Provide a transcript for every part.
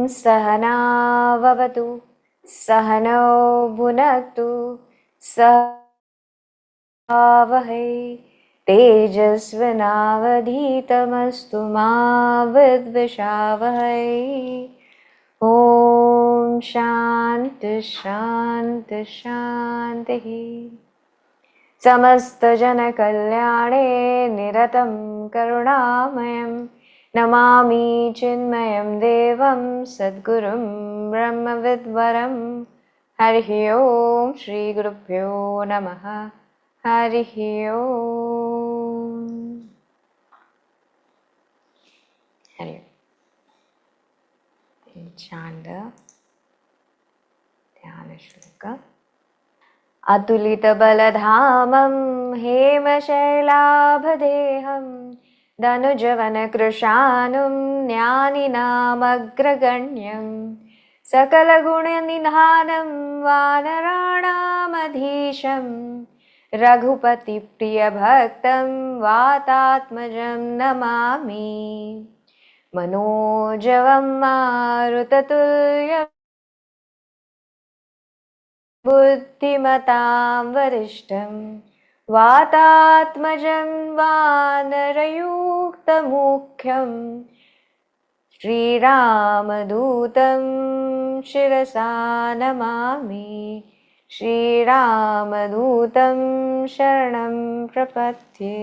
सहनाववतु सहनौ भुनक्तु सह वहै तेजस्विनावधीतमस्तु मा विद्विषावहै। ॐ शान्ति शान्ति शान्तिः। समस्तजनकल्याणे निरतं करुणामयं नमामि चिन्मयं देवं सद्गुरुं ब्रह्मविद्वरं। हरिः ओं श्रीगुरुभ्यो नमः। हरिः ओं। हरि ओं। छांद ध्यान श्लोक। अतुलितबलधामं हेमशैलाभदेहं दनुजवनकृशानुं ज्ञानिनामग्रगण्यं सकलगुणनिधानं वानराणामधीशं रघुपतिप्रियभक्तं वातात्मजं नमामि। मनोजवं मारुततुल्यं बुद्धिमतां वरिष्ठं वातात्मजं वानरयूक्तमुख्यं श्रीरामदूतं शिरसा नमामि। श्रीरामदूतं शरणं प्रपद्ये।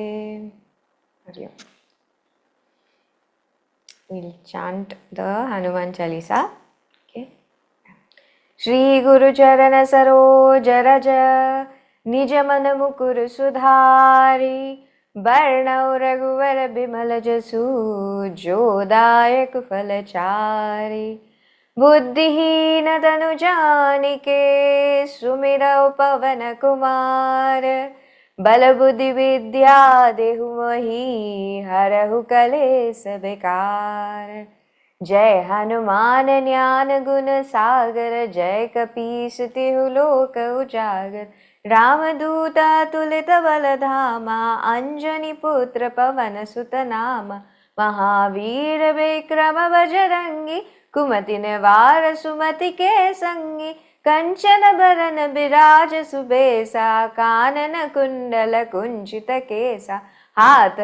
We'll chant the Hanuman Chalisa. Okay. Shri Guru Charana Saroj Raj Nij Man Mukur Sudhari Barnau Raghuvar Bimal Jasu Jodayak Falachari Buddhihina Tanu Janike Sumira Pavan Kumar बल बुद्धि विद्या देहु मही हरहु कलेस बेकार। जय हनुमान ज्ञान गुण सागर जय कपीस तिहु लोक उजागर। रामदूता तुलित बल धामा अंजनी पुत्र पवन सुत नामा। महावीर विक्रम बजरंगी कुमति निवार सुमति के संगी। कंचन बरन बिराज सुबेसा कानन कुंडल कुंचित केसा। हाथ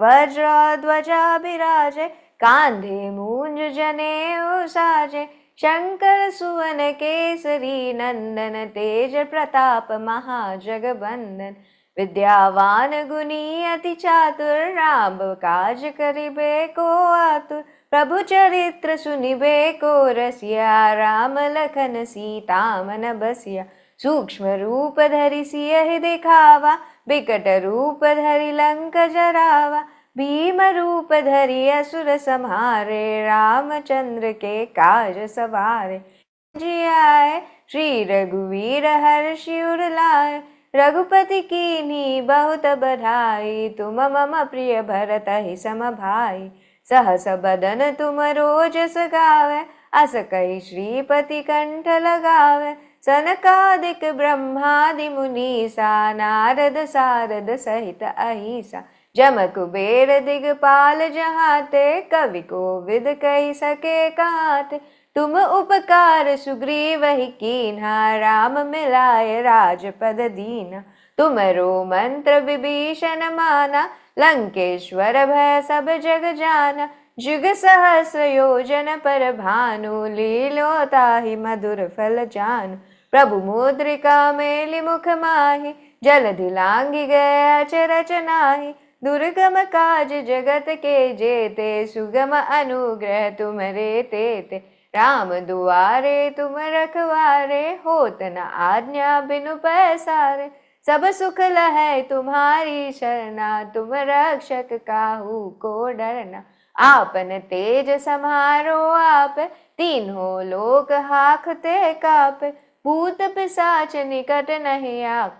वज्र ध्वजा बिराजे कांधे मूंज जनेऊ साजे। शंकर सुवन केसरी नंदन तेज प्रताप महाजगबंदन। विद्यावान गुणी अति चातुर राम काज करिबे को आतुर। प्रभु चरित्र सुनिबे को रसिया राम लखन सीता मन बसिया। सूक्ष्म रूप धरि सियहि दिखावा बिकट रूप धरि लंक जरावा। भीम रूप धरि असुर संहारे रामचंद्र के काज सवारे। जी आए श्री रघुवीर हर्षि उर लाए रघुपति कीन्ही बहुत बधाई। तुम मम प्रिय भरतहि सम भाई। सहस बदन तुम रोजस गावे अस कहि श्रीपति कंठ लगावे। सनकादिक ब्रह्मादि मुनीसा नारद सारद सहित अहिसा। जम कुबेर दिगपाल जहाते कवि कोविद कहि सके कहते। तुम उपकार सुग्रीवहि कीन्हा राम मिलाय राजपद दीना। तुमरो मंत्र विभीषण माना लंकेश्वर भय सब जग जाना। जुग सहस्र योजन पर भानु लीलो ताहि मधुर फल जानु। प्रभु मुद्रिका मेलि मुख माहि जलधि लांघि गए अचरज नाहि। दुर्गम काज जगत के जेते सुगम अनुग्रह तुमरे तेते। राम दुआरे तुम रखवारे होत न आज्ञा बिनु पैसारे। सब सुख लहै तुम्हारी शरणा तुम रक्षक काहू को डरना। आपन तेज समारो आप तीनों लोक हाकते कापे। भूत पिशाच निकट नहीं आवे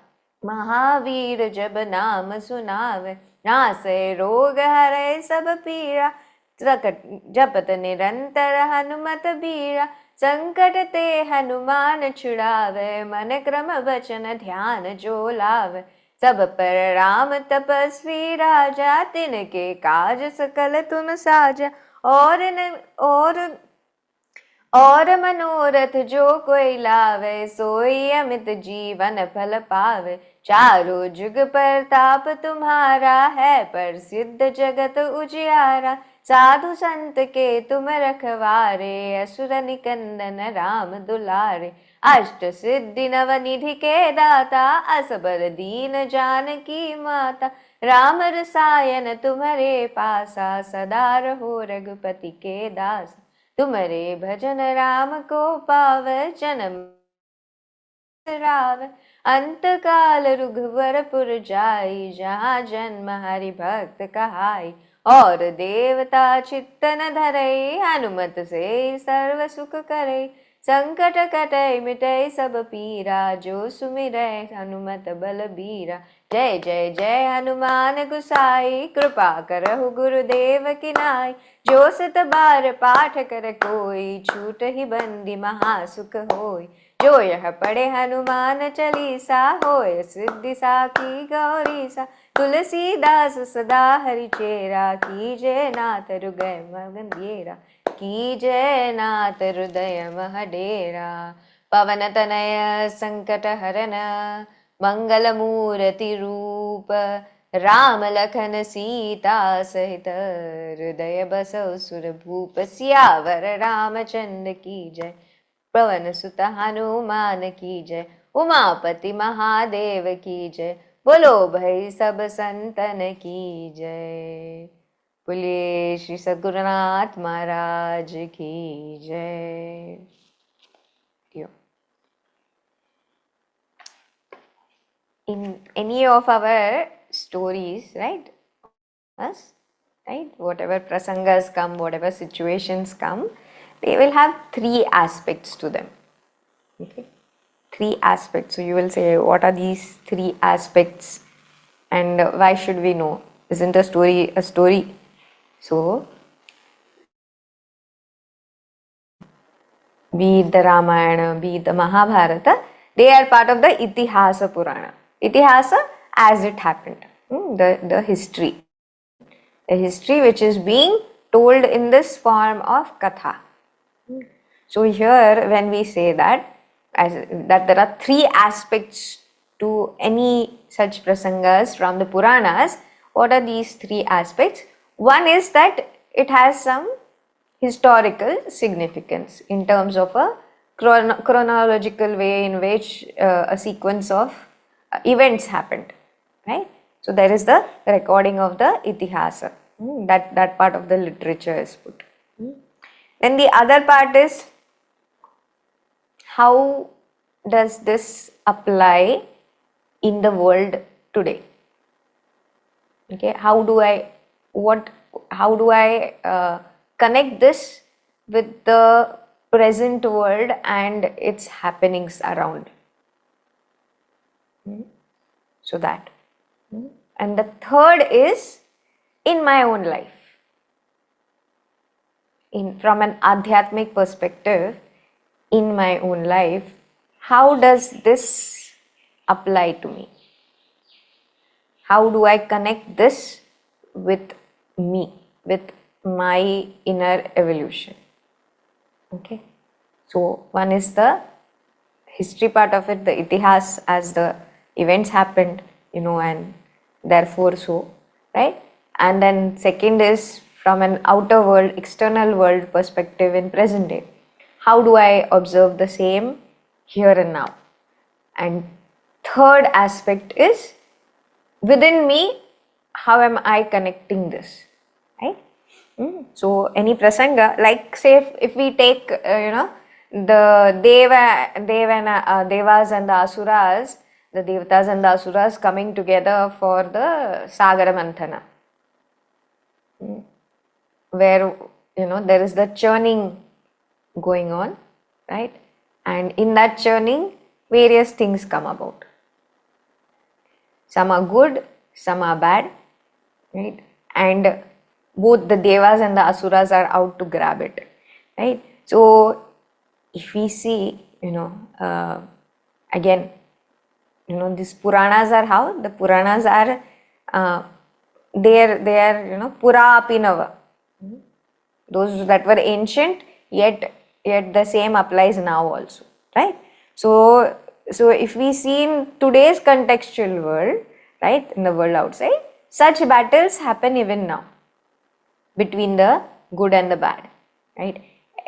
महावीर जब नाम सुनावे। नासै रोग हरै सब पीरा सकट जपत निरंतर हनुमत बीरा। संकट ते हनुमान छुड़ावे मन क्रम वचन ध्यान जो लावे। सब पर राम तपस्वी राजा तिनके काज सकल तुम साजा। और मनोरथ जो कोई लावे, सोई अमित जीवन फल पावे। चारों जुग प्रताप तुम्हारा है, प्रसिद्ध जगत उजियारा। साधु संत के तुम रखवारे, असुर निकंदन राम दुलारे। अष्ट सिद्धि नवनिधि के दाता, असबर दीन जानकी माता। राम रसायन तुम्हारे पासा, सदा रहो रघुपति के दास। तुम्हारे भजन राम को पावे, जन्म राव। अंत काल रघुवरपुर जाई, जहाँ जन्म हरि भक्त कहाई। और देवता चित्तन धरई, हनुमत से सर्व सुख करई। संकट कटई मिटई सब पीरा, जो सुमिरै हनुमत बल बीरा। जय जय जय हनुमान गुसाई, कृपा करहु गुरुदेव की नाई। जो सत बार पाठ कर कोई, छूट ही बंदी महासुख होय। जो यह पढ़े हनुमान चालीसा, होय सिद्धि साखी गौरीसा। तुलसीदास सदा हरिचेरा, कीजय नाथ हृदय मंदिरा। कीजय नाथ हृदय महडेरा। पवन तनय संकट हरन, मंगल मूर्ति रूप। राम लखन सीता सहित, हृदय बसौ सुर भूप। सियावर रामचंद्र की जय, पवन सुत हनुमान की जय। उमापति महादेव की जय, बोलो भाई सब संतन की जय। बोलिए श्री सद्गुरुनाथ महाराज की जय। In any of our stories, right? Us, right? Whatever prasangas come, whatever situations come, they will have three aspects to them. Okay, three aspects. So you will say, what are these three aspects, and why should we know? Isn't a story a story? So, be it the Ramayana, be it the Mahabharata, they are part of the Itihasa Purana. Itihasa as it happened, the history. The history which is being told in this form of Katha. So here when we say that, that there are three aspects to any such prasangas from the Puranas, what are these three aspects? One is that it has some historical significance in terms of a chronological way in which a sequence of events happened, right? So there is the recording of the itihasa, that part of the literature is put. Then the other part is, how does this apply in the world today? Okay, how do I connect this with the present world and its happenings around? So that. And the third is in my own life. From an adhyatmic perspective, in my own life, how does this apply to me? How do I connect this with me, with my inner evolution? Okay. So one is the history part of it, the itihas, as the events happened, and therefore so, right? And then second is from an outer world, external world perspective in present day. How do I observe the same here and now? And third aspect is within me, how am I connecting this, right? So any prasanga, like say if we take, the devas and the asuras, the devatas and the asuras coming together for the Sagara Manthana, where there is the churning going on, right? And in that churning, various things come about. Some are good, some are bad, right? And both the devas and the asuras are out to grab it, right? So if we see, again, these Puranas are how? The Puranas are, they are, Pura Apinava. Those that were ancient, yet yet the same applies now also, right? So if we see in today's contextual world, right, in the world outside, such battles happen even now between the good and the bad, right?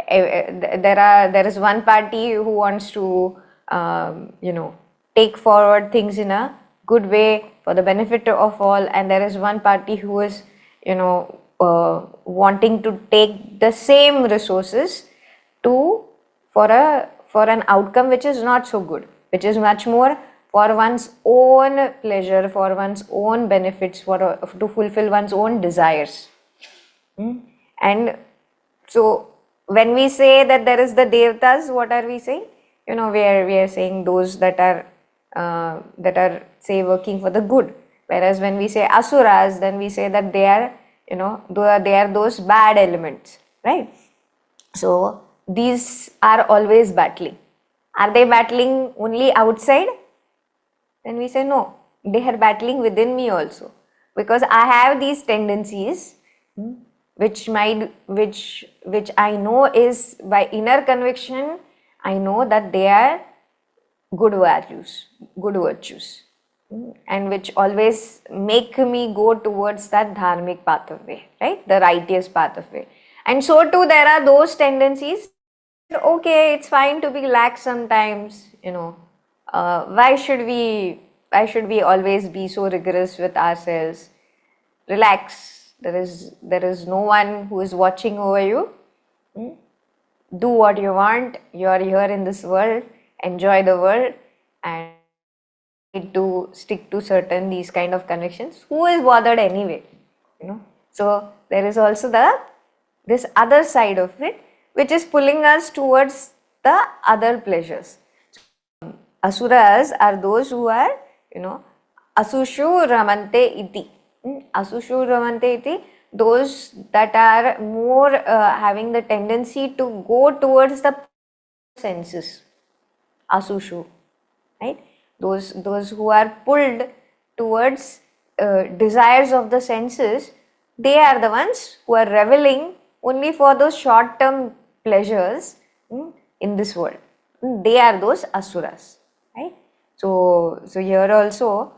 There is one party who wants to take forward things in a good way for the benefit of all, and there is one party who is wanting to take the same resources to for an outcome which is not so good, which is much more for one's own pleasure, for one's own benefits, to fulfill one's own desires. And so when we say that there is the devatas, what are we saying? We are saying those that are say working for the good. Whereas when we say asuras, then we say that they are they are those bad elements, right? So these are always battling. Are they battling only outside? Then we say no, they are battling within me also, because I have these tendencies which I know is by inner conviction, I know that they are good values, good virtues, and which always make me go towards that dharmic path of way, right, the righteous path of way. And so too there are those tendencies, okay, it's fine to be lax sometimes, why should we always be so rigorous with ourselves? Relax, there is no one who is watching over you. Do what you want, you are here in this world, enjoy the world, and need to stick to certain these kind of convictions. Who is bothered anyway? So there is also this other side of it, which is pulling us towards the other pleasures. Asuras are those who are, asushu ramante iti. Asushu ramante iti, those that are more having the tendency to go towards the senses. Asushu, right? Those who are pulled towards desires of the senses, they are the ones who are reveling only for those short-term pleasures in this world. They are those asuras, right? So here also,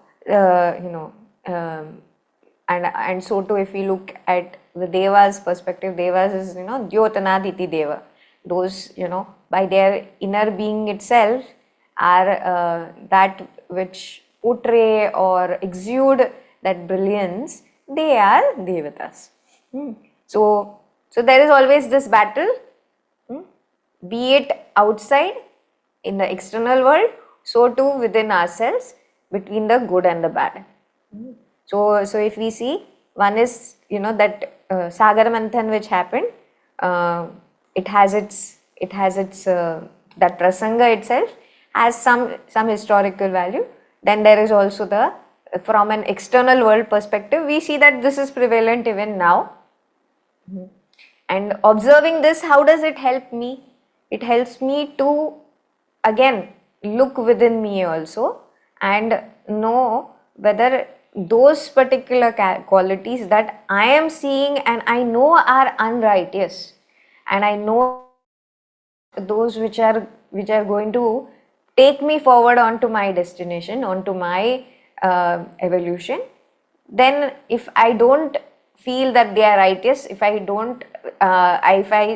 and so too, if we look at the devas perspective, devas is Dyotanaditi Deva. Those by their inner being itself are that which portray or exude that brilliance. They are devatas. So there is always this battle, be it outside in the external world, so too within ourselves, between the good and the bad. So if we see, one is that Sagar Manthan which happened, it has its that prasanga itself has some historical value. Then there is also from an external world perspective, we see that this is prevalent even now. And observing this, how does it help me? It helps me to again look within me also and know whether those particular qualities that I am seeing and I know are unrighteous, and I know those which are going to take me forward onto my destination, onto my evolution, then if I don't feel that they are righteous, if I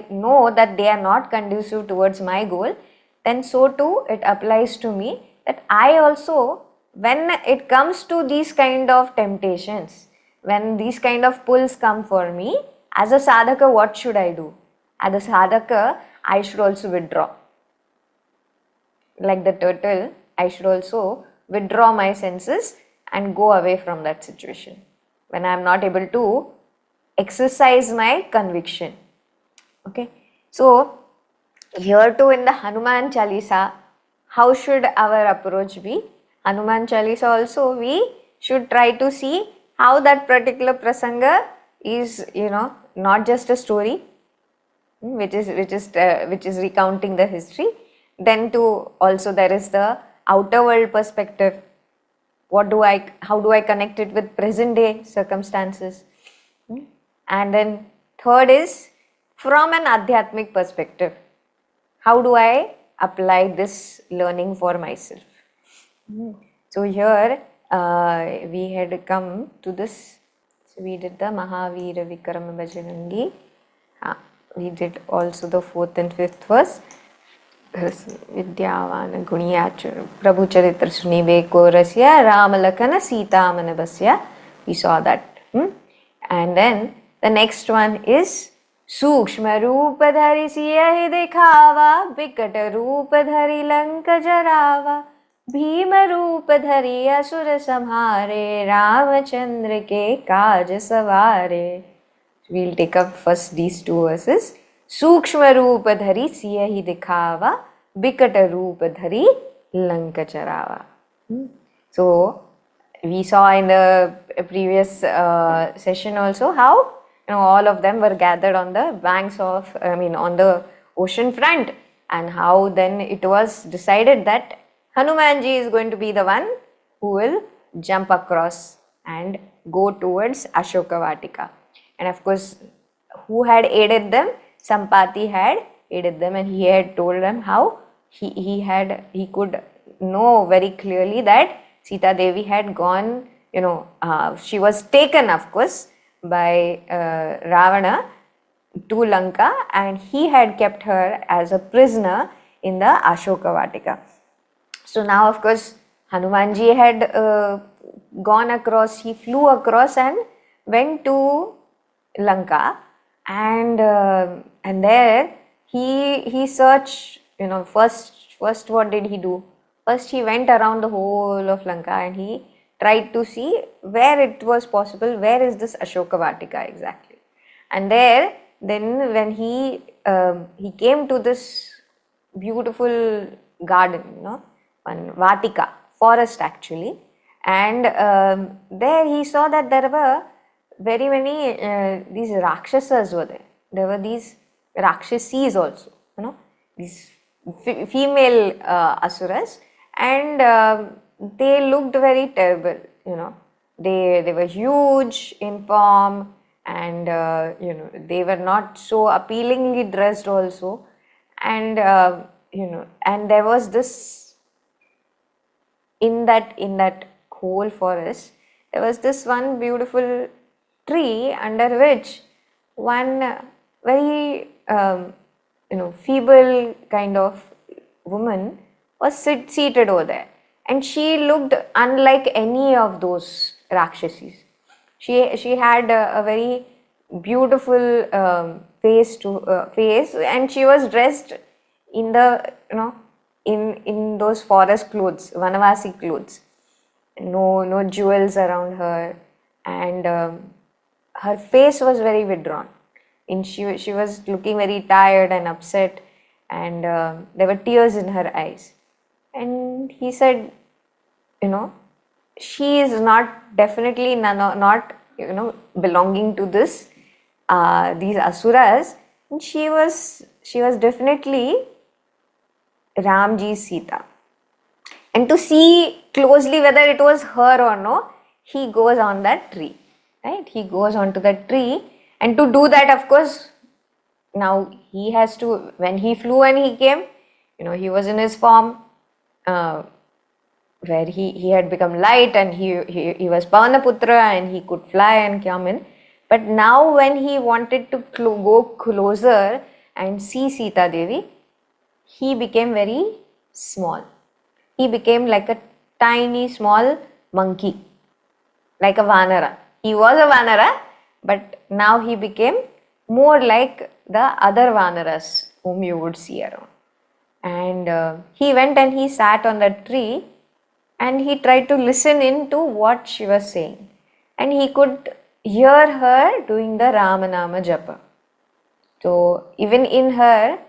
know that they are not conducive towards my goal, then so too it applies to me that I also, when it comes to these kind of temptations, when these kind of pulls come for me, as a sadhaka, what should I do? As a sadhaka, I should also withdraw. Like the turtle, I should also withdraw my senses and go away from that situation when I am not able to exercise my conviction. Okay, so here too in the Hanuman Chalisa, how should our approach be? Hanuman Chalisa also, we should try to see how that particular prasanga is, not just a story which is recounting the history. Then too also there is the outer world perspective. How do I connect it with present day circumstances? And then third is from an adhyatmic perspective. how do I apply this learning for myself? So here we had come to this. So we did the Mahavira Vikrama Bhajanangi. We did also the 4th and 5th verse. Vidyavan Guniyachur Prabhu Charitra Sunibe Korasya Ramalakana Sita Manabasya. We saw that. And then the next one is Sukshma Rupa Dhari Siyahi Dekhava Vikata Rupa Dhari Lanka Jarava Bhima Rupa Dhari Asura Samhare Ramachandra Ke Kaj Savare. We'll take up first these two verses. Sukshma Rupa Dhari Siyahi Dekhava Vikata Rupa Dhari Lanka Jarava. So we saw in the previous session also how all of them were gathered on the banks of, on the ocean front, and how then it was decided that Hanumanji is going to be the one who will jump across and go towards Ashoka Vatika. And of course, who had aided them? Sampati had aided them, and he had told them how he could know very clearly that Sita Devi had gone, she was taken, of course, by Ravana to Lanka, and he had kept her as a prisoner in the Ashoka Vatika. So now, of course, Hanumanji had gone across, he flew across and went to Lanka, and there he searched, first what did he do? First he went around the whole of Lanka and he tried to see where it was possible, where is this Ashoka Vatika exactly. And then when he came to this beautiful garden, one Vatika, forest actually, and there he saw that there were very many these Rakshasas were there. There were these Rakshasis also, these female asuras, and they looked very terrible, they were huge in form, and they were not so appealingly dressed also, and and there was this in that whole forest, there was this one beautiful tree under which one very feeble kind of woman was seated over there, and she looked unlike any of those Rakshasis. She had a very beautiful face, and she was dressed in the in those forest clothes, Vanavasi clothes. No jewels around her, and her face was very withdrawn. And she was looking very tired and upset, and there were tears in her eyes. And he said, she is definitely not belonging to these asuras. And she was definitely Ramji's Sita. And to see closely whether it was her or no, he goes on that tree, right? He goes onto that tree, and to do that, of course, now he has to, when he flew and he came, he was in his form where he had become light, and he was Pavanaputra and he could fly and come in. But now when he wanted to go closer and see Sita Devi, he became very small. He became like a tiny small monkey, like a Vanara. He was a Vanara, but now he became more like the other Vanaras whom you would see around. And he went and he sat on that tree, and he tried to listen into what she was saying. And he could hear her doing the Ramanama Japa. So even in her,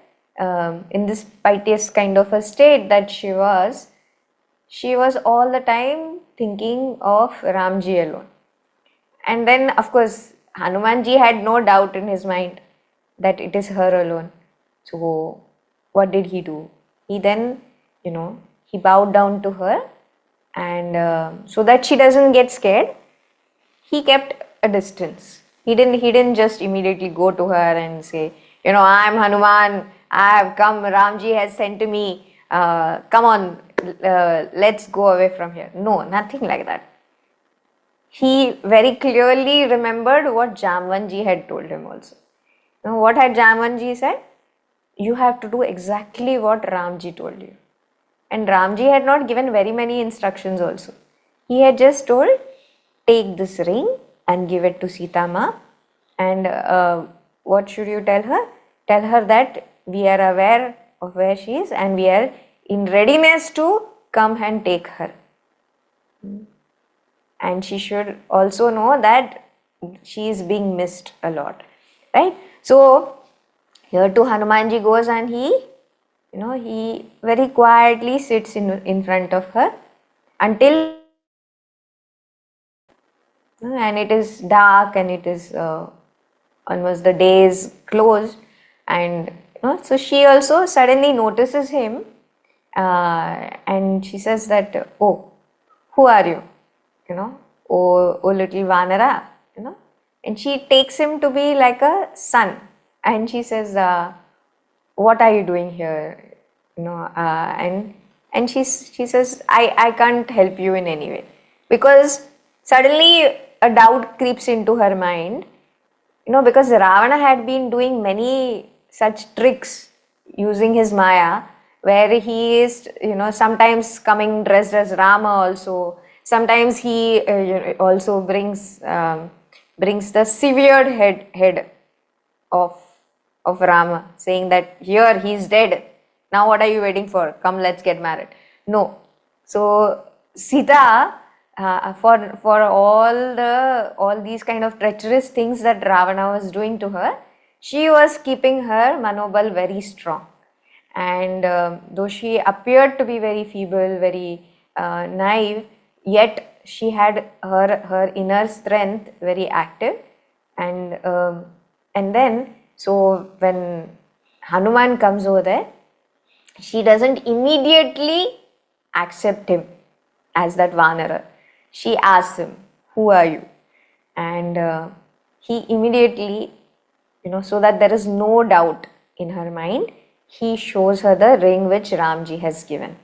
in this piteous kind of a state that she was all the time thinking of Ramji alone. And then, of course, Hanumanji had no doubt in his mind that it is her alone. So what did he do? He then, he bowed down to her, and so that she doesn't get scared, he kept a distance. He didn't just immediately go to her and say, I'm Hanuman, I have come, Ramji has sent me, come on, let's go away from here. No, nothing like that. He very clearly remembered what Jamvanji had told him also. Now, what had Jamvanji said? You have to do exactly what Ramji told you. And Ramji had not given very many instructions also. He had just told, take this ring and give it to Sita Ma. And what should you tell her? Tell her that we are aware of where she is and we are in readiness to come and take her. And she should also know that she is being missed a lot, right? So here to Hanumanji goes and he very quietly sits in front of her until, and it is dark and it is almost the day is closed, and so she also suddenly notices him, and she says that, oh, who are you? Oh little Vanara, and she takes him to be like a son, and she says, what are you doing here? And she says, I can't help you in any way, because suddenly a doubt creeps into her mind, because Ravana had been doing many such tricks using his Maya, where he is, sometimes coming dressed as Rama also. Sometimes he also brings the severed head of Rama, saying that here he is dead. Now what are you waiting for? Come, let's get married. No. So Sita, for all these kind of treacherous things that Ravana was doing to her, she was keeping her manobal very strong. And though she appeared to be very feeble, very naive, yet she had her inner strength very active. And then, so when Hanuman comes over there, she doesn't immediately accept him as that Vanara. She asks him, who are you? And he immediately, so that there is no doubt in her mind, he shows her the ring which Ramji has given.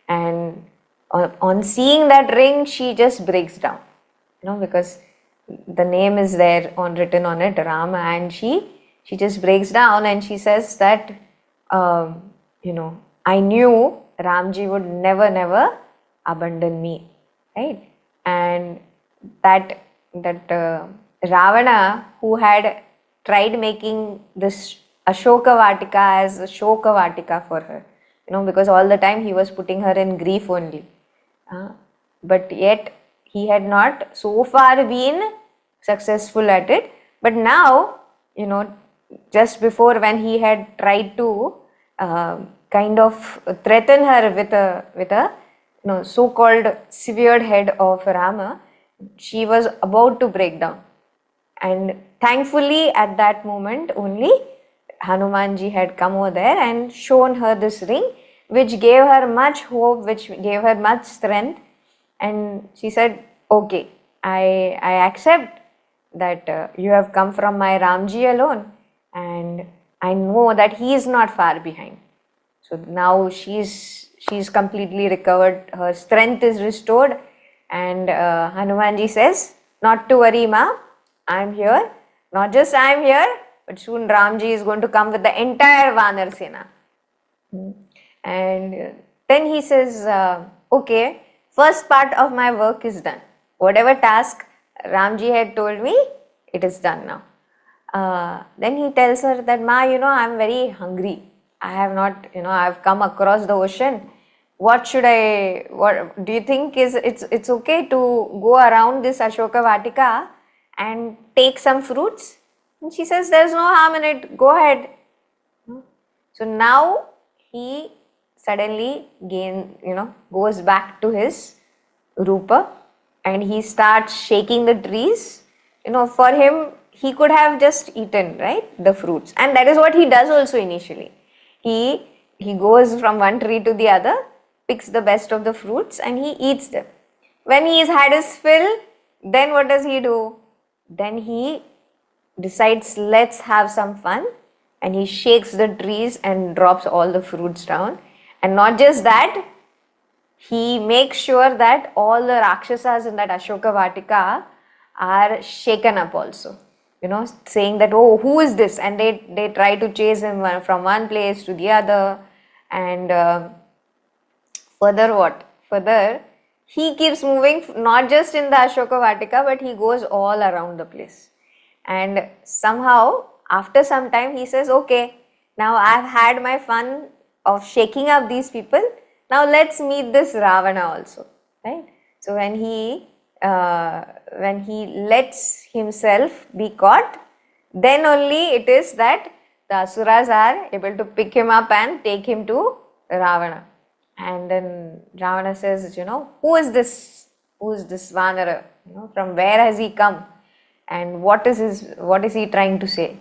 And on seeing that ring, she just breaks down, because the name is there written on it, Ram, and she just breaks down and she says that, I knew Ramji would never abandon me, right? And that Ravana, who had tried making this Ashoka Vatika as a Shoka Vatika for her, because all the time he was putting her in grief only. But yet he had not so far been successful at it. But now, just before, when he had tried to kind of threaten her with a so-called severed head of Rama, she was about to break down. And thankfully at that moment only Hanumanji had come over there and shown her this ring, which gave her much hope, which gave her much strength. And she said, okay, I accept that you have come from my Ramji alone, and I know that he is not far behind. So now she's completely recovered, her strength is restored, and Hanumanji says, not to worry, Ma, I am here. Not just I am here, but soon Ramji is going to come with the entire Vanar Sena. And then he says, okay, first part of my work is done. Whatever task Ramji had told me, it is done now. Then he tells her that, Ma, I am very hungry. I have not, I have come across the ocean. What do you think it's okay to go around this Ashoka Vatika and take some fruits? And she says, there's no harm in it, go ahead. So now he suddenly goes back to his Rupa, and he starts shaking the trees. For him, he could have just eaten, right, the fruits. And that is what he does also initially. He goes from one tree to the other, picks the best of the fruits and he eats them. When he has had his fill, then what does he do? Then he decides, let's have some fun. and he shakes the trees and drops all the fruits down. And not just that, he makes sure that all the Rakshasas in that Ashoka Vatika are shaken up also. Saying that, oh, who is this? And they try to chase him from one place to the other. And further what? Further, he keeps moving, not just in the Ashoka Vatika, but he goes all around the place. And somehow, after some time, he says, okay, now I've had my fun of shaking up these people. Now let's meet this Ravana also, right? So when he lets himself be caught, then only it is that the Asuras are able to pick him up and take him to Ravana. And then Ravana says, who is this? Who is this Vanara? From where has he come? And what is he trying to say?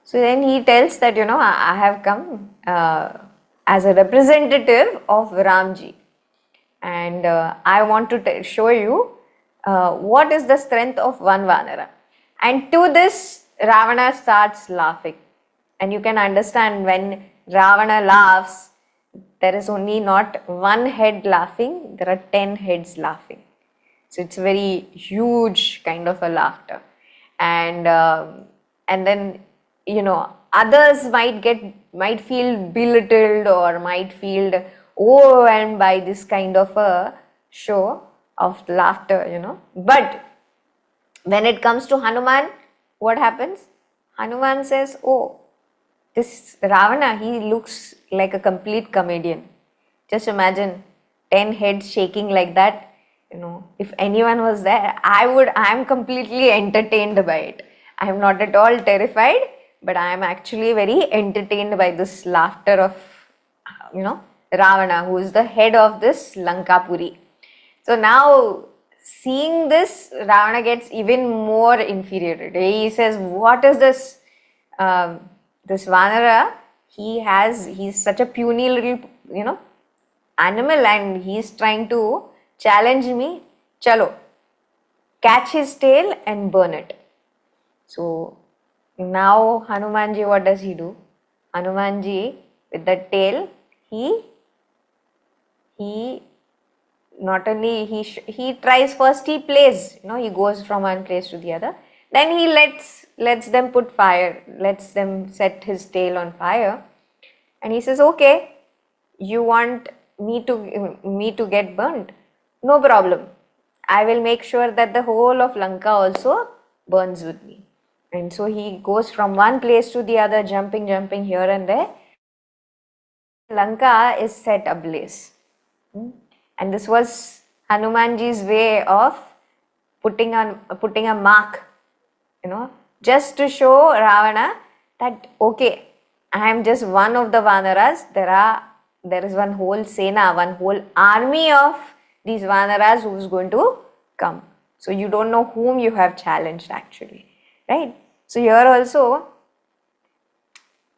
So then he tells that, I have come as a representative of Ramji. And I want to show you what is the strength of one Vanara. And to this, Ravana starts laughing. And you can understand when Ravana laughs, there is only not one head laughing, there are 10 heads laughing. So it's a very huge kind of a laughter. And then, others might feel belittled or might feel overwhelmed by this kind of a show of laughter, But when it comes to Hanuman, what happens? Hanuman says, oh, this Ravana, he looks like a complete comedian. Just imagine 10 heads shaking like that. If anyone was there, I am completely entertained by it. I am not at all terrified, but I am actually very entertained by this laughter of, Ravana, who is the head of this Lankapuri. So now, seeing this, Ravana gets even more infuriated. He says, what is this? This Vanara, he's such a puny little, animal, and he's trying to challenge me. Chalo, catch his tail and burn it. So now Hanumanji, what does he do? Hanumanji, with the tail, he not only he tries, first he plays, he goes from one place to the other. Then he lets them put fire, lets them set his tail on fire. And he says, okay, you want me to get burnt? No problem. I will make sure that the whole of Lanka also burns with me. And so he goes from one place to the other, jumping here and there. Lanka is set ablaze. And this was Hanumanji's way of putting a mark, just to show Ravana that, okay, I am just one of the Vanaras. There is one whole Sena, one whole army of these Vanaras who is going to come. So you don't know whom you have challenged actually, right? So here also,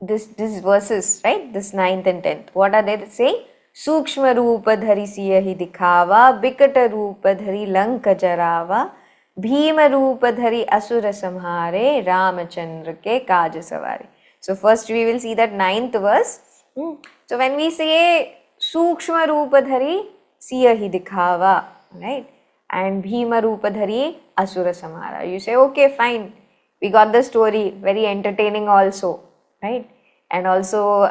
this verses, right, this 9th and 10th, what are they saying? Sukshma Rupa Dhari Siyahi Dikhava, Bikata Rupa Dhari Lanka Jarava, Bhima Rupa Dhari Asura Samhare, Ramachandra ke Kaj Savari. So first we will see that 9th verse. So when we say Sukshma Rupa Dhari Siyahi Dikhava, right, and Bhima Rupa Dhari Asura Samhara, you say, okay, fine, we got the story, very entertaining also, right, and also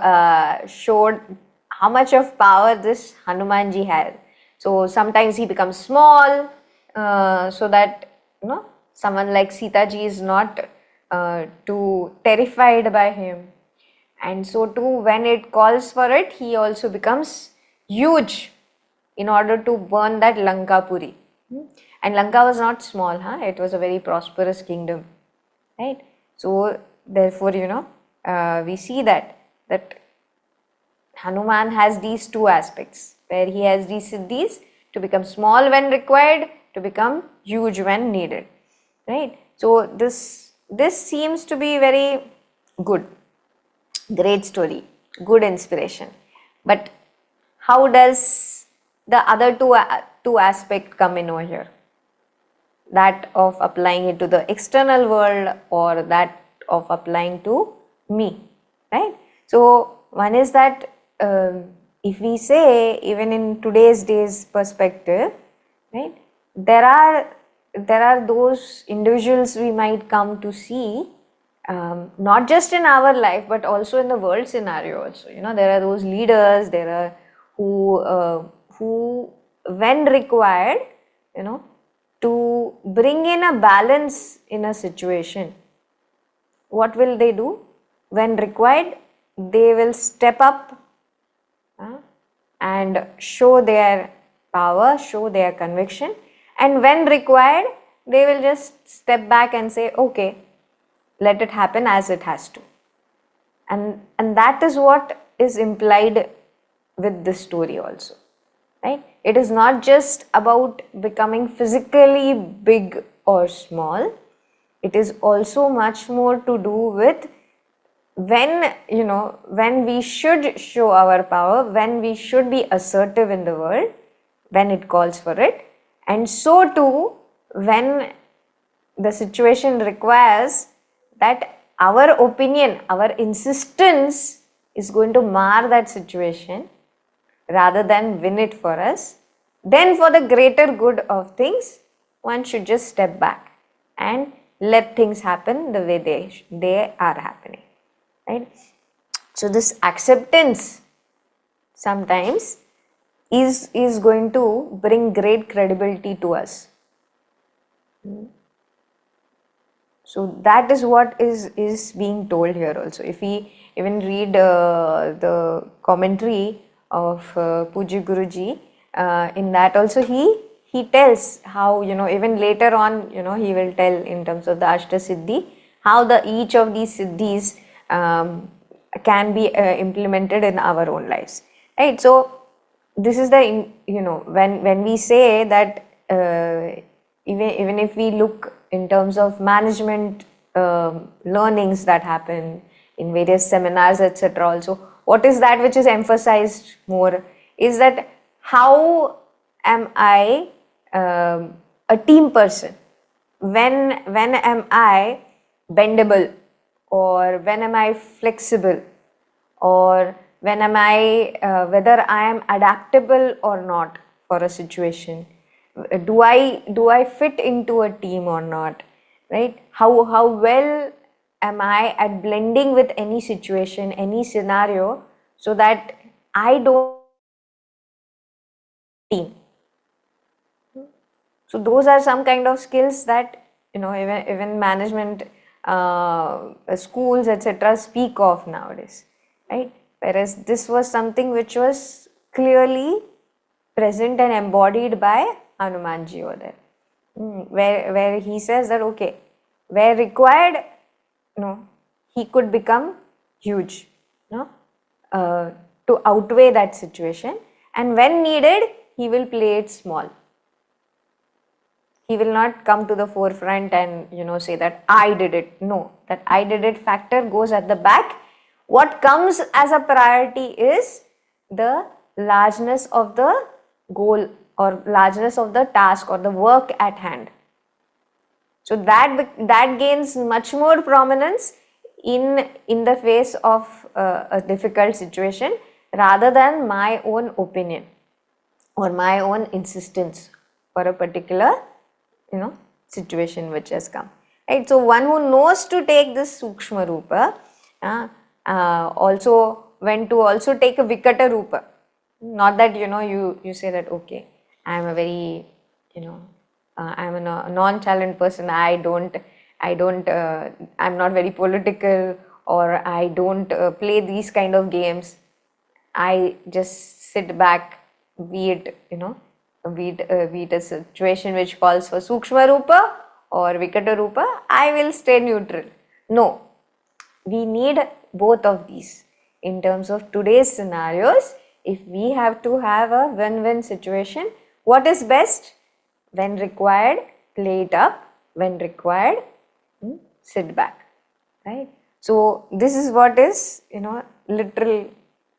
showed how much of power this Hanumanji has. So sometimes he becomes small, so that someone like Sita ji is not too terrified by him. And so too, when it calls for it, he also becomes huge in order to burn that Lankapuri. And Lanka was not small, it was a very prosperous kingdom, right? So therefore, we see that Hanuman has these two aspects, where he has these siddhis to become small when required, to become huge when needed, right? So this seems to be very good, great story, good inspiration. But how does the other two aspects come in over here? That of applying it to the external world or that of applying to me, right? So one is that if we say, even in today's days perspective, right, there are those individuals we might come to see, not just in our life but also in the world scenario also. There are those leaders, there are who when required, to bring in a balance in a situation, what will they do? When required, they will step up and show their power, show their conviction, and when required, they will just step back and say, okay, let it happen as it has to. And that is what is implied with this story also, right? It is not just about becoming physically big or small. It is also much more to do with when we should show our power, when we should be assertive in the world, when it calls for it, and so too when the situation requires that our opinion, our insistence is going to mar that situation rather than win it for us, then for the greater good of things, one should just step back and let things happen the way they are happening, right? So this acceptance sometimes is going to bring great credibility to us. So that is what is being told here also. If we even read the commentary of Pujya Guruji, in that also he tells how, even later on, he will tell in terms of the Ashta Siddhi, how each of these Siddhis can be implemented in our own lives, right? So this is the, when we say that even if we look in terms of management learnings that happen in various seminars, etc. also, what is that which is emphasized more is that how am I a team person? When am I bendable, or when am I flexible, or when am I whether I am adaptable or not for a situation? Do I fit into a team or not, right? How well am I at blending with any situation, any scenario, so that I don't team. So those are some kind of skills that even management schools, etc. speak of nowadays, right? Whereas this was something which was clearly present and embodied by Hanumanji over there, where he says that okay, where required, he could become huge, to outweigh that situation, and when needed, he will play it small. He will not come to the forefront and say that I did it. No, that I did it factor goes at the back. What comes as a priority is the largeness of the goal or largeness of the task or the work at hand. So that gains much more prominence in the face of a difficult situation rather than my own opinion or my own insistence for a particular situation which has come, right? So one who knows to take this sukshma rupa, also when to also take a vikata rupa. Not that you say that okay, I am a very I am a nonchalant person, I'm not very political, or I don't play these kind of games, I just sit back, be it a situation which calls for sukshma rupa or vikata rupa, I will stay neutral. No, we need both of these. In terms of today's scenarios, if we have to have a win-win situation, what is best? When required, play it up. When required, sit back, right? So this is what is literal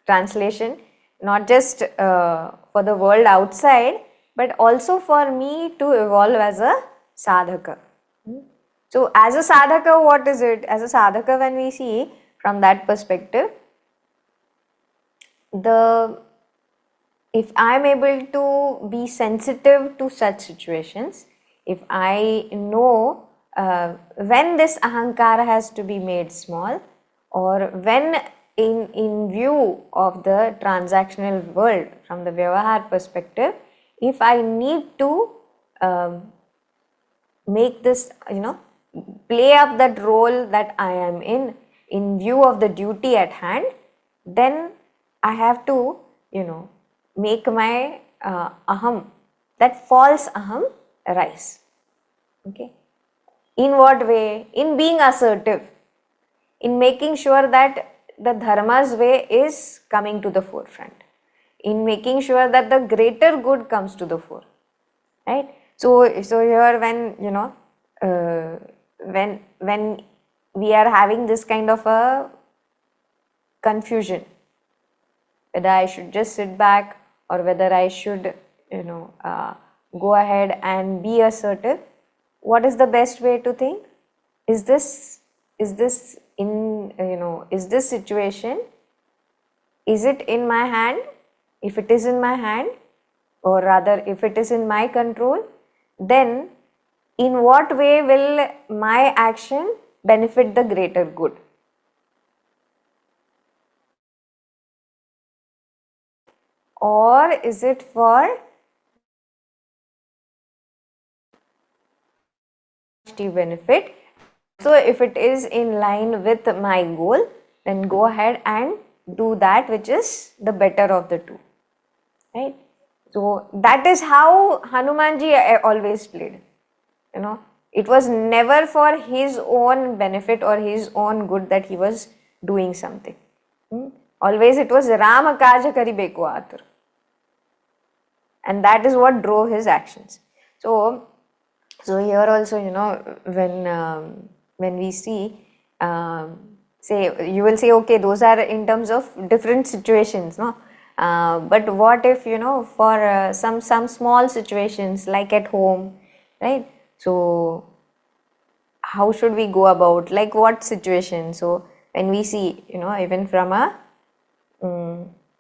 translation, not just for the world outside, but also for me to evolve as a sadhaka. So as a sadhaka, what is it? As a sadhaka, when we see from that perspective, if I am able to be sensitive to such situations, if I know when this ahankara has to be made small, or when in view of the transactional world from the Vyavahar perspective, if I need to make this, play up that role that I am in view of the duty at hand, then I have to, make my aham, that false aham, rise. Okay. In what way? In being assertive, in making sure that the dharma's way is coming to the forefront, in making sure that the greater good comes to the fore, right? So here when we are having this kind of a confusion, whether I should just sit back or whether I should, go ahead and be assertive, what is the best way to think? Is this situation, is it in my hand? If it is in my hand, or rather if it is in my control, then in what way will my action benefit the greater good? Or is it for benefit? So if it is in line with my goal, then go ahead and do that which is the better of the two, right? So that is how Hanumanji always played. It was never for his own benefit or his own good that he was doing something. Always it was Rama kaja karibeku atur. And that is what drove his actions. So here also, when we see, say, you will say, okay, those are in terms of different situations, no? But what if, for some small situations like at home, right? So how should we go about, like what situation? So when we see, even from a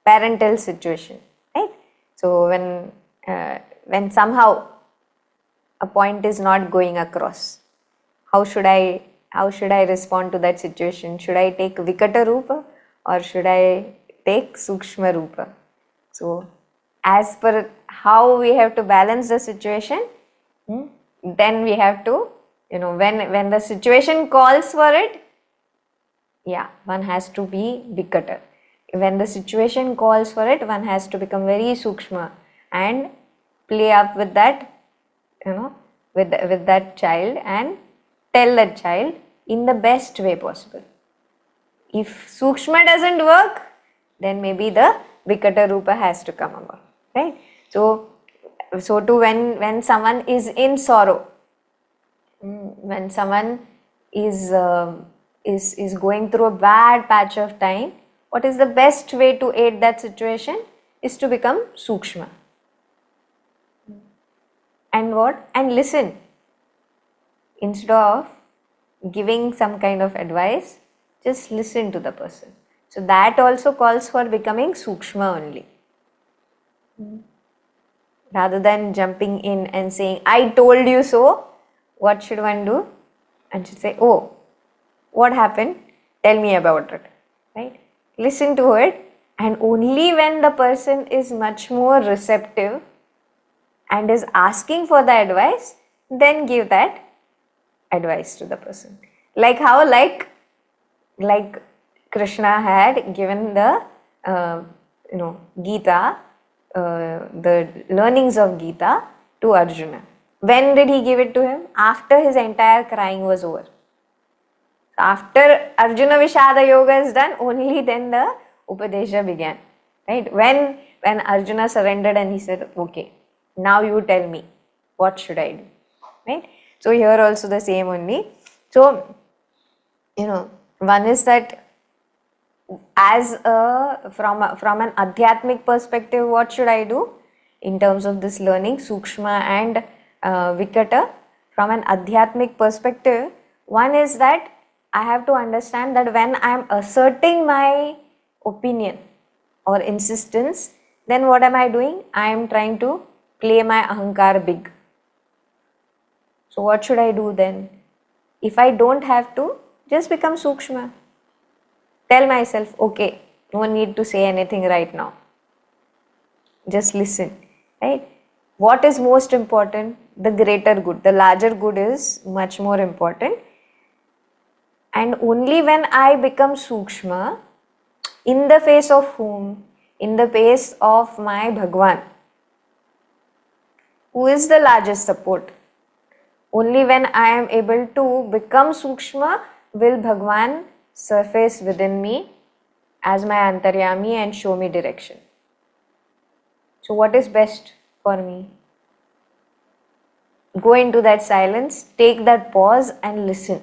parental situation, right? So when somehow a point is not going across, how should I respond to that situation? Should I take Vikata Rupa or should I take Sukshma Rupa? So as per how we have to balance the situation, then we have to, when the situation calls for it, one has to be Vikata. When the situation calls for it, one has to become very Sukshma and play up with that, with that child and tell that child in the best way possible. If Sukshma doesn't work, then maybe the Vikata Rupa has to come about, right? So too, when someone is in sorrow, when someone is going through a bad patch of time, what is the best way to aid that situation? Is to become Sukshma. And what? And listen. Instead of giving some kind of advice, just listen to the person. So that also calls for becoming Sukshma only. Rather than jumping in and saying, I told you so, what should one do? And should say, oh, what happened? Tell me about it. Right? Listen to it, and only when the person is much more receptive and is asking for the advice, then give that advice to the person. Like how, like Krishna had given the Gita, the learnings of Gita to Arjuna. When did he give it to him? After his entire crying was over. After Arjuna Vishada Yoga is done, only then the Upadesha began. Right? When Arjuna surrendered and he said, okay, now you tell me, what should I do? Right? So here also the same only. So, one is that as from an adhyatmic perspective, what should I do in terms of this learning, Sukshma and Vikata? From an adhyatmic perspective, one is that I have to understand that when I am asserting my opinion or insistence, then what am I doing? I am trying to play my ahankar big. So what should I do then? If I don't have to, just become sukshma. Tell myself, okay, no need to say anything right now. Just listen, right? What is most important? The greater good. The larger good is much more important. And only when I become sukshma, in the face of whom? In the face of my Bhagwan, who is the largest support. Only when I am able to become sukshma will Bhagwan surface within me as my antaryami and show me direction. So what is best for me? Go into that silence, take that pause and listen,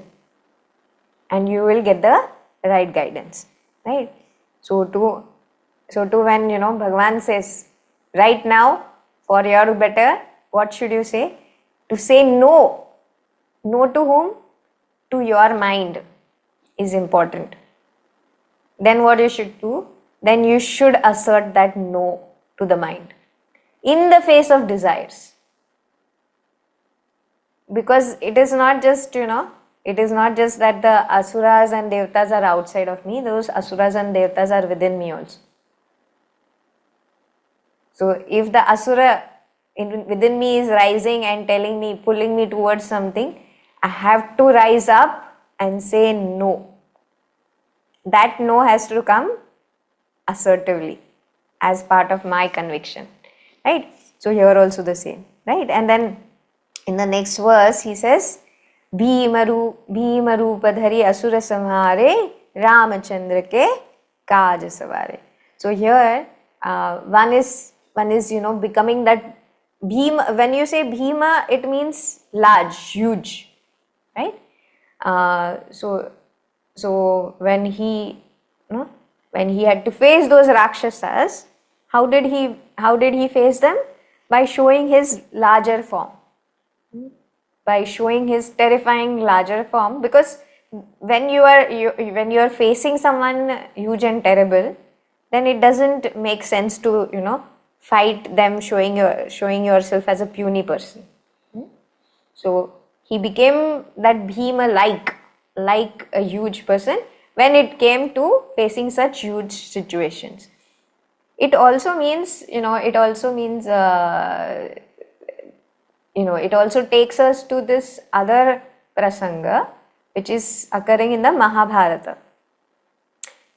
and you will get the right guidance, right? So to when Bhagwan says, right now for your better, what should you say? To say no. No to whom? To your mind is important. Then what you should do? Then you should assert that no to the mind in the face of desires. Because it is not just, it is not just that the asuras and devatas are outside of me, those asuras and devatas are within me also. So if the asura within me is rising and telling me, pulling me towards something, I have to rise up and say no. That no has to come assertively as part of my conviction, right? So here also the same, right? And then in the next verse he says, Bhima Rupadhari Asura Samhare Ramachandra ke Kaj Savare. So here one is becoming that Bhima. When you say Bhima, it means large, huge, right? So when he had to face those Rakshasas, how did he face them? By showing his larger form. By showing his terrifying larger form, because when you are facing someone huge and terrible, then it doesn't make sense to fight them showing yourself as a puny person. So he became that Bhima like a huge person when it came to facing such huge situations. It also means it also takes us to this other prasanga which is occurring in the Mahabharata.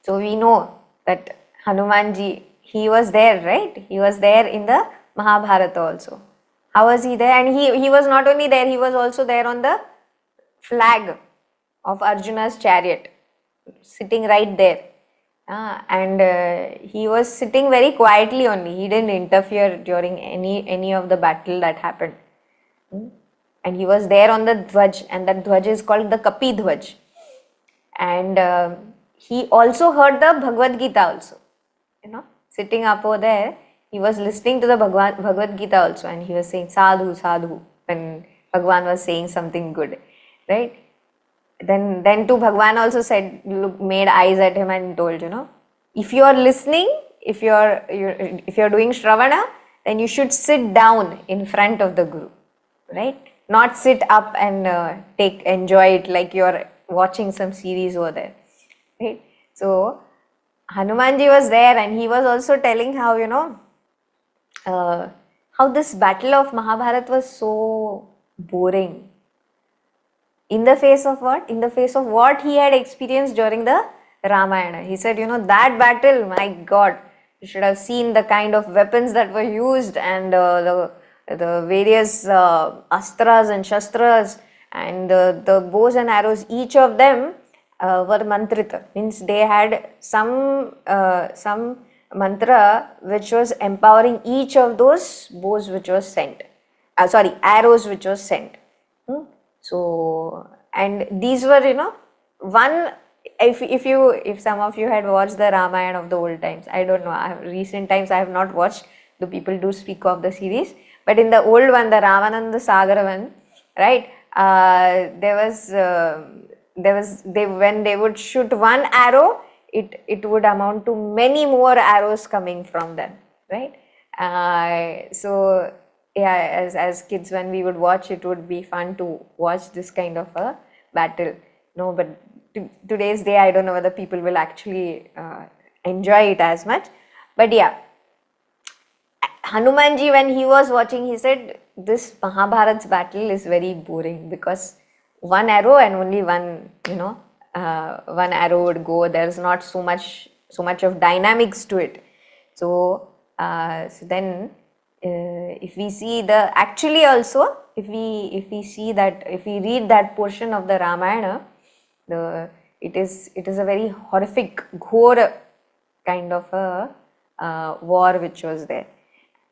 So we know that Hanumanji, he was there, right? He was there in the Mahabharata also. How was he there? And he was not only there, he was also there on the flag of Arjuna's chariot, sitting right there. And he was sitting very quietly only. He didn't interfere during any of the battle that happened. And he was there on the Dhwaj, and that Dhwaj is called the Kapi Dhwaj. And he also heard the Bhagavad Gita also. Sitting up over there, he was listening to the Bhagavad Gita also, and he was saying sadhu, sadhu, when Bhagwan was saying something good, right? Then too Bhagwan also said, made eyes at him and told, if you are listening, if you are doing Shravana, then you should sit down in front of the Guru, right? Not sit up and enjoy it like you are watching some series over there, right? So Hanumanji was there, and he was also telling how how this battle of Mahabharata was so boring. In the face of what? In the face of what he had experienced during the Ramayana. He said, that battle, my God, you should have seen the kind of weapons that were used, and the various astras and shastras, and the bows and arrows. Each of them were mantrita, means they had some mantra which was empowering each of those bows which was sent. Arrows which was sent. So, and these were, one, if some of you had watched the Ramayana of the old times, I don't know, recent times I have not watched, the people do speak of the series, but in the old one, the Ramananda Sagar one, right, there was when they would shoot one arrow, it would amount to many more arrows coming from them, right? So yeah, as kids, when we would watch, it would be fun to watch this kind of a battle. No, but today's day, I don't know whether people will actually enjoy it as much. But yeah, Hanumanji, when he was watching, he said this Mahabharat's battle is very boring because one arrow and only one, one arrow would go. There's not so much of dynamics to it. So, then if we see actually also, if we read that portion of the Ramayana, it is a very horrific, ghor kind of a war which was there.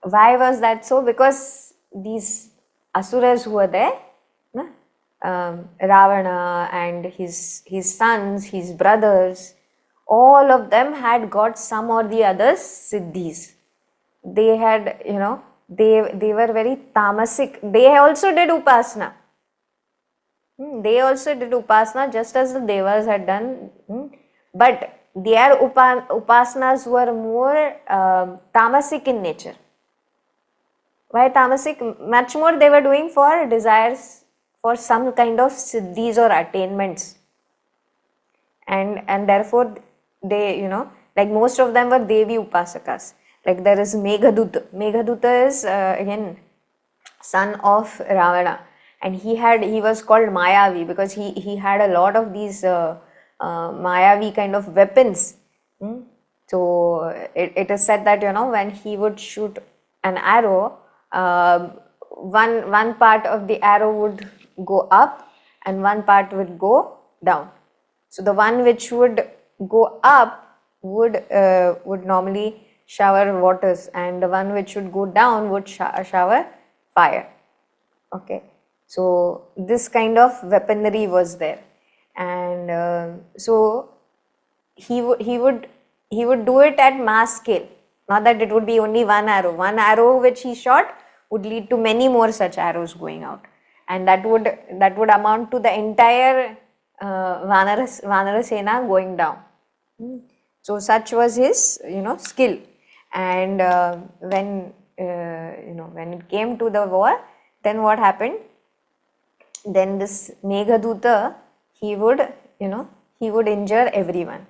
Why was that so? Because these asuras who were there, Ravana and his sons, his brothers, all of them had got some or the other siddhis. They had, they were very tamasic. They also did upasana. They also did upasana just as the devas had done. But their upasanas were more tamasic in nature. Why tamasic? Much more they were doing for desires, for some kind of siddhis or attainments. And therefore they, like most of them were Devi Upasakas. Like there is Meghaduta. Meghaduta is again son of Ravana, and he was called Mayavi because he had a lot of these Mayavi kind of weapons. So it is said that when he would shoot an arrow, one part of the arrow would go up and one part would go down. So the one which would go up would normally shower waters, and the one which would go down would shower fire. Okay, so this kind of weaponry was there, and so he would do it at mass scale. Not that it would be only one arrow. One arrow which he shot would lead to many more such arrows going out, and that would amount to the entire Vanara Sena going down. So such was his skill, and when it came to the war, then what happened? Then this Meghaduta, he would injure everyone.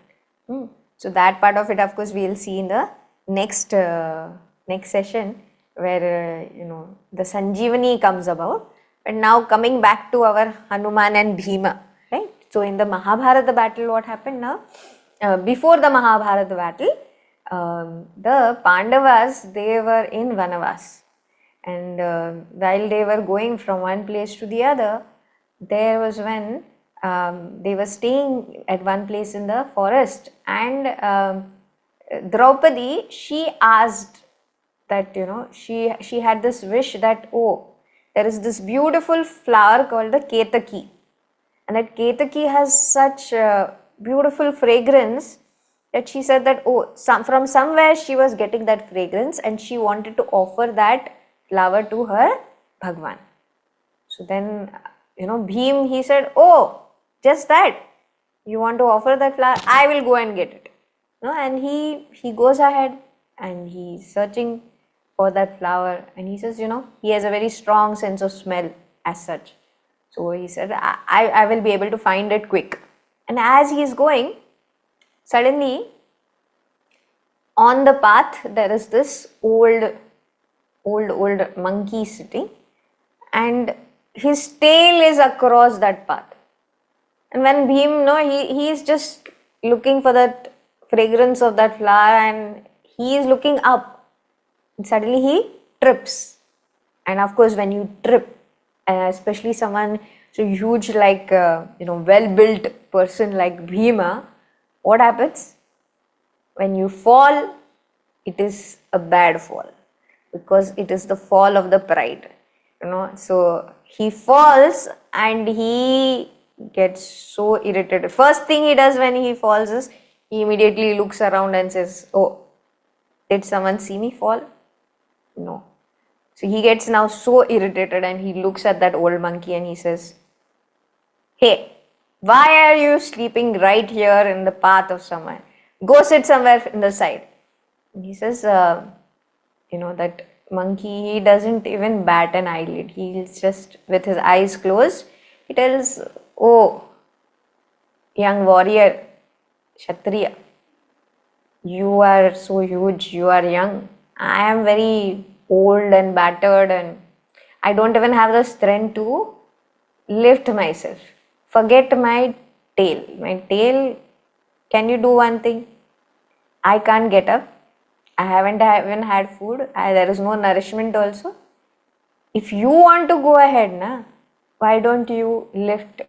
So that part of it, of course, we will see in the next session, where the Sanjeevani comes about. But now coming back to our Hanuman and Bhima, right? So in the Mahabharata battle, what happened now? Before the Mahabharata battle, the Pandavas, they were in Vanavas, and while they were going from one place to the other, there was when they were staying at one place in the forest, and Draupadi, she asked that she had this wish that, oh, there is this beautiful flower called the Ketaki, and that Ketaki has such beautiful fragrance that she said that, oh, from somewhere she was getting that fragrance and she wanted to offer that flower to her Bhagwan. So then Bhim, he said, oh, just that, you want to offer that flower, I will go and get it. And he goes ahead and he's searching for that flower, and he says, he has a very strong sense of smell as such. So he said, I will be able to find it quick. And as he is going, suddenly on the path there is this old monkey sitting, and his tail is across that path. And when Bhim, he is just looking for that fragrance of that flower, and he is looking up, and suddenly he trips. And of course, when you trip, especially someone so huge like well-built person like Bhima, what happens? When you fall, it is a bad fall, because it is the fall of the pride. So he falls and he gets so irritated. First thing he does when he falls is he immediately looks around and says, oh, did someone see me fall? No. So he gets now so irritated and he looks at that old monkey and he says, hey, Why are you sleeping right here in the path of someone? Go sit somewhere in the side. And he says, that monkey, he doesn't even bat an eyelid. He's just with his eyes closed. He tells, oh, young warrior, Kshatriya, you are so huge, you are young. I am very old and battered and I don't even have the strength to lift myself. Forget my tail. My tail, can you do one thing? I can't get up. I haven't even had food. There is no nourishment also. If you want to go ahead, why don't you lift?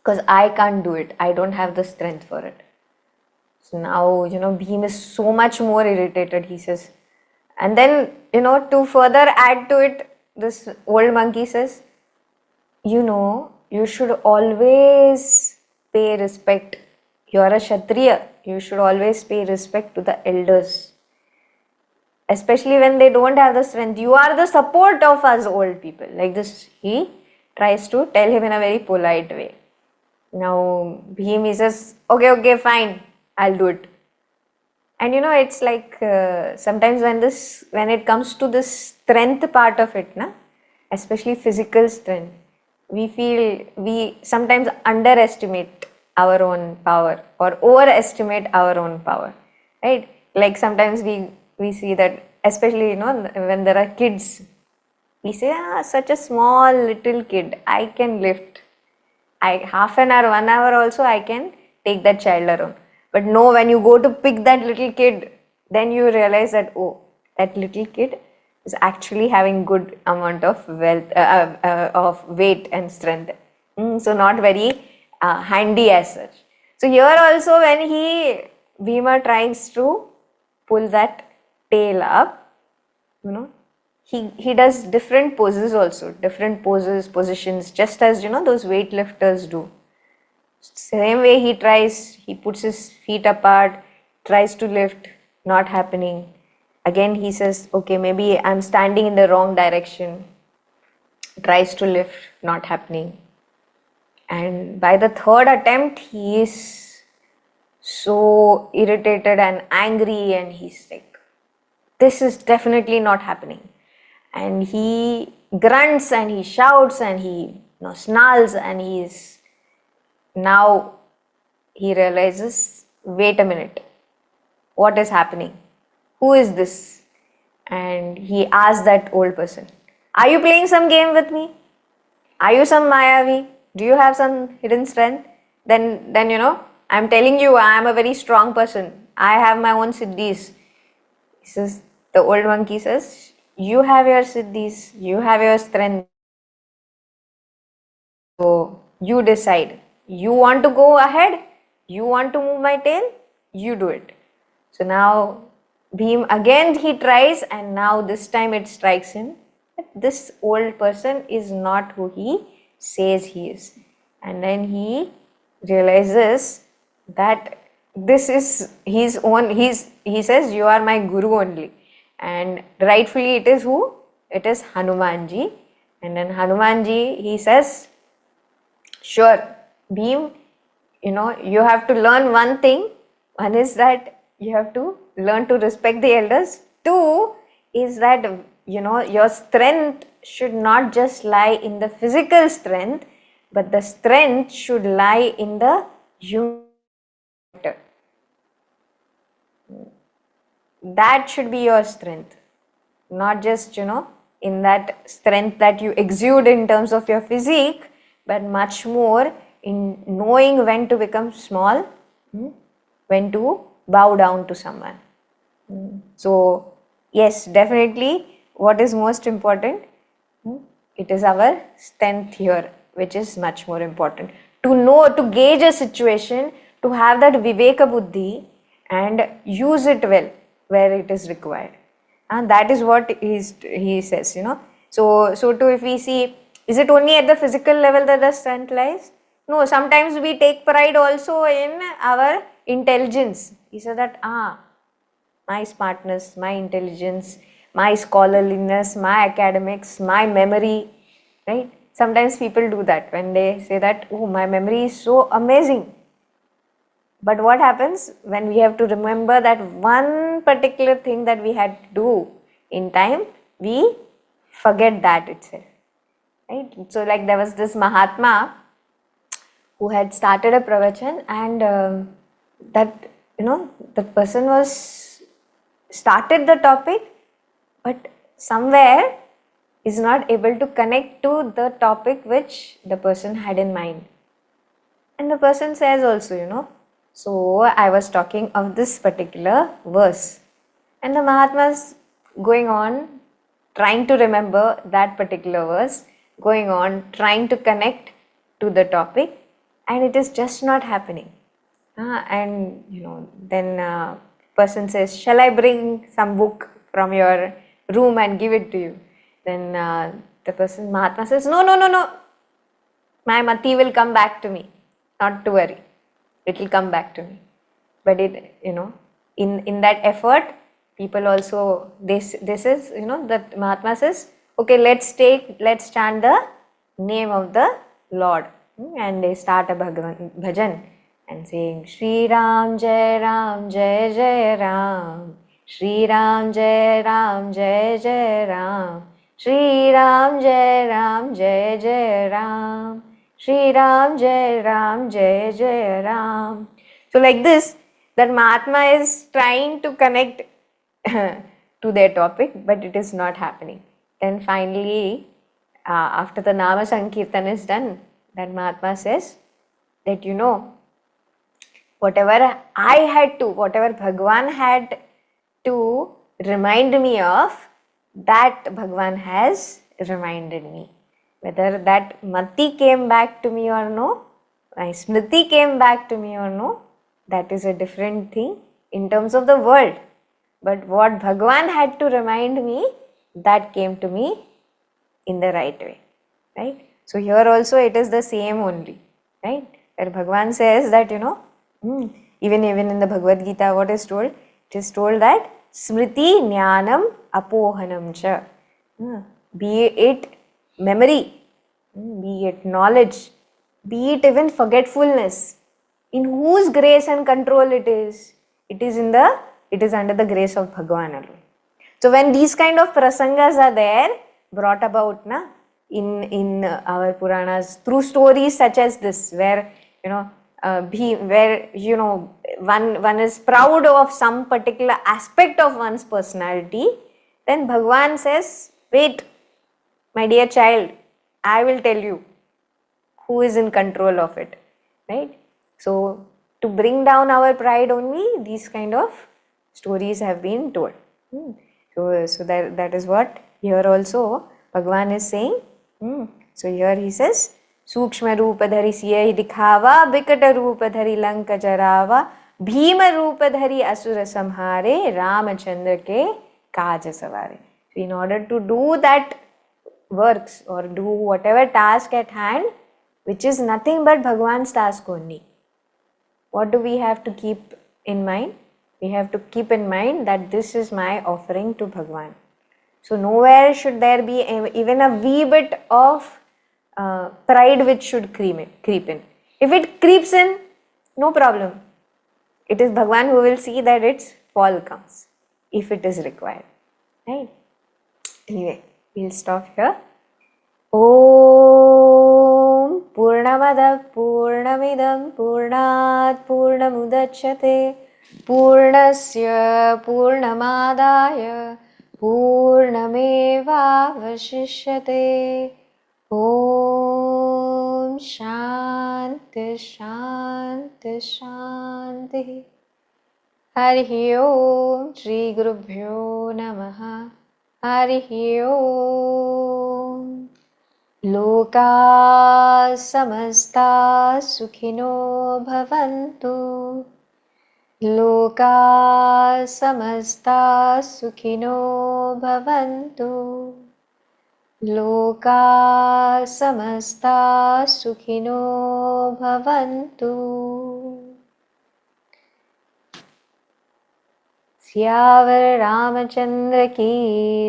Because I can't do it. I don't have the strength for it. So now, Bhim is so much more irritated, he says. And then, to further add to it, this old monkey says, you should always pay respect. You are a Kshatriya. You should always pay respect to the elders. Especially when they don't have the strength. You are the support of us old people. Like this, he tries to tell him in a very polite way. Now, Bhim, he says, okay, fine, I'll do it. And it's like sometimes when it comes to this strength part of it, especially physical strength, we sometimes underestimate our own power or overestimate our own power, right? Like sometimes we see that, especially when there are kids, we say, such a small little kid, I can lift. Half an hour, 1 hour also I can take that child around. But no, when you go to pick that little kid, then you realize that, oh, that little kid is actually having good amount of of weight and strength. So not very handy as such. So here also when Bhima tries to pull that tail up, he does different poses also, different positions, just as those weightlifters do. Same way he puts his feet apart, tries to lift, not happening. Again he says, okay, maybe I'm standing in the wrong direction, tries to lift, not happening. And by the third attempt, he is so irritated and angry, and he's like, this is definitely not happening. And he grunts and he shouts and he snarls, and now he realizes, wait a minute, what is happening? Who is this? And he asks that old person, are you playing some game with me? Are you some Mayavi? Do you have some hidden strength? Then I'm telling you, I am a very strong person. I have my own siddhis. The old monkey says, you have your siddhis, you have your strength. So you decide. You want to go ahead? You want to move my tail? You do it. So now Bhim again he tries, and now this time it strikes him that this old person is not who he says he is. And then he realizes that this is his own, he says, you are my guru only. And rightfully it is who? It is Hanumanji. And then Hanumanji, he says, sure, Bhim, you have to learn one thing. One is that you have to learn to respect the elders. Two is that, your strength should not just lie in the physical strength, but the strength should lie in the human character. That should be your strength. Not just, in that strength that you exude in terms of your physique, but much more in knowing when to become small, when to bow down to someone. So, yes, definitely what is most important, it is our strength here, which is much more important. To know, to gauge a situation, to have that viveka buddhi and use it well where it is required. And that is what he says, So too, if we see, is it only at the physical level that the strength lies? No, sometimes we take pride also in our intelligence. He said that, my smartness, my intelligence, my scholarliness, my academics, my memory, right? sometimes people do that when they say that, oh, my memory is so amazing. But what happens when we have to remember that one particular thing that we had to do in time, we forget that itself, right? So like there was this Mahatma who had started a pravachan, and that, that person was started the topic, but somewhere is not able to connect to the topic which the person had in mind. And the person says also, so I was talking of this particular verse, and the Mahatma's going on trying to remember that particular verse, going on trying to connect to the topic, and it is just not happening. And then person says, shall I bring some book from your room and give it to you? Then the person, Mahatma, says, no, no, no, no, my mati will come back to me, not to worry, it will come back to me. But it, in that effort, people also, this is, that Mahatma says, okay, let's chant the name of the Lord. And they start a bhajan and saying, Shri Ram, Jai Jai Ram, Shri Ram, Jai Jai Ram, Shri Ram, Jai Jai Ram, Shri Ram, Jai Jai Ram. So like this, that Mahatma is trying to connect to their topic, but it is not happening. Then finally, after the Nama Sankirtan is done, that Mahatma says that whatever Bhagwan had to remind me of, that Bhagwan has reminded me. Whether that mati came back to me or no, my smriti came back to me or no, that is a different thing in terms of the world. But what Bhagwan had to remind me, that came to me in the right way, right? So here also it is the same only, right? Where Bhagwan says that, even in the Bhagavad Gita, what is told? It is told that smriti jnanam apohanam cha. Be it memory, be it knowledge, be it even forgetfulness, in whose grace and control it is under the grace of Bhagwan alone. So when these kind of prasangas are there, brought about in our Puranas through stories such as this, where one is proud of some particular aspect of one's personality, then Bhagwan says, wait, my dear child, I will tell you who is in control of it, right? So to bring down our pride only, these kind of stories have been told. So that is what here also Bhagwan is saying. So here he says, Sukshma Rupa Dhari Siya Dikhava, Bikata Rupa Dhari Lanka Jarava, Bhima Rupa Dhari Asura Samhare, Ramachandra Ke Kaja Savare. So in order to do that works or do whatever task at hand, which is nothing but Bhagwan's task only, what do we have to keep in mind? We have to keep in mind that this is my offering to Bhagwan. So nowhere should there be even a wee bit of pride which should creep in. If it creeps in, no problem. It is Bhagwan who will see that its fall comes, if it is required. Right? Anyway, we'll stop here. Om Purnamada Purnamidam Purnat Purnamudachyate Purnasya Purnamadaya Purnameva Vashishyate. Om Shanti Shanti Shanti. Harihi Om Shri Gurubhyo Namaha. Harihi Om. Loka samasta sukhino bhavantu. Loka samasta sukhino bhavantu. Loka samasta sukhino bhavantu. Syavar Ramachandra ki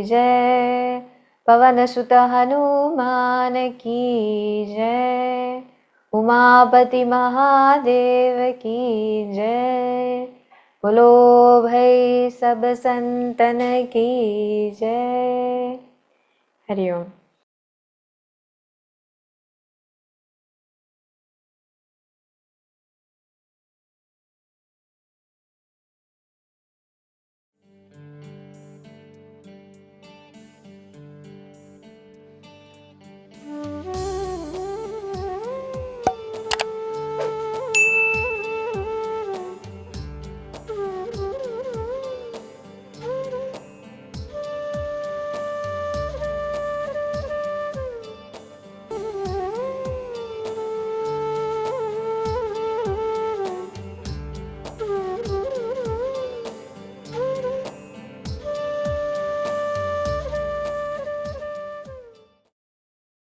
jai. पवन सुत हनुमान की जय। उमापति महादेव की जय। बोलो भाई सब संतन की जय। हरि ओम।